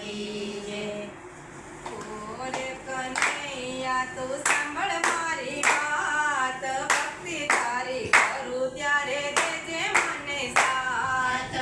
કી જય। ઓરે કનૈયા તું સાંભળ મારી વાત, ભક્તિ તારી કરું ત્યારે દેજે મને સાથ।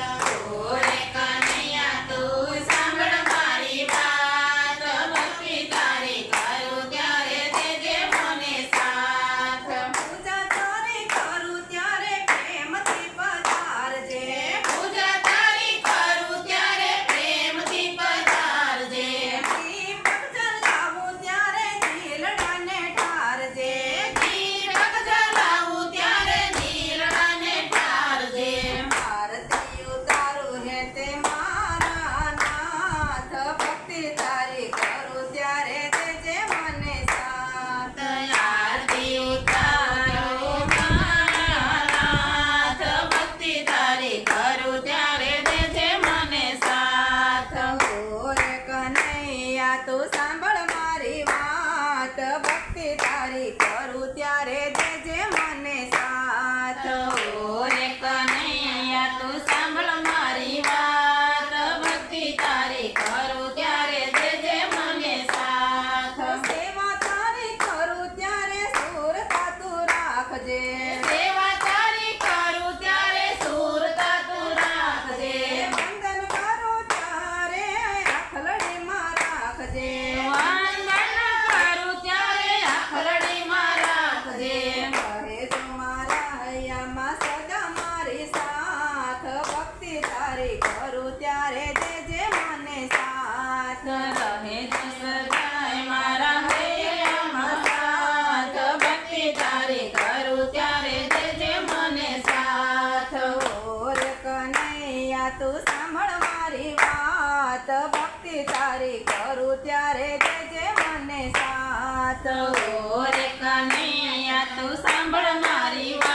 ઓરે કનૈયા તું સાંભળ મારી વાત, ભક્તિ તારી કરું ત્યારે દેજે મને સાથ। પૂજા તારી કરું ત્યારે પ્રેમથી પધારજે, પૂજા તારી કરું ત્યારે પ્રેમથી પધારજે। દીપક જલાવું ત્યારે દિલડાને ઠારજે, દીપક જલાવું ત્યારે દિલડાને ઠારજે। આરતી ઉતારું હે તે મારા નાથ, ભક્તિ તારી કરું ત્યારે દેજે મને સાથ। આરતી ઉતારો મારા નાથ, ભક્તિ તારી કરું ત્યારે દેજે મને સાથ। ઓરે કનૈયા તું સાંભળ મારી વાત, ભક્તિ તારી કરું ત્યારે દેજે મને સાથ। ઓરે કનૈયા તું સાંભળ મારી વાત, ભક્તિ તારી કરું ત્યારે દેજે મને સાથ। સેવા તારી કરું ત્યારે સુરતા તું રાખજે, સેવા તારી કરું ત્યારે સુરતા તું રાખજે। વંદન કરું ત્યારે આખલડીમાં રાખજે, વંદન કરું ત્યારે આખલડીમાં રાખજે। કહે જો મારા હૈયામાં સદા મારી સાથ, ભક્તિ તારી કરું ત્યારે દેજે મને સાથ। રહે જો સદાય મારા હૈયામાં સાથ, ભક્તિ તારી કરું ત્યારે દેજે મને સાથ। ઓરે કનૈયા તું સાંભળ મારી વાત, ભક્તિ તારી કરું ત્યારે દેજે મને સાથ। ઓરે કનૈયા તું સાંભળ મારી વાત,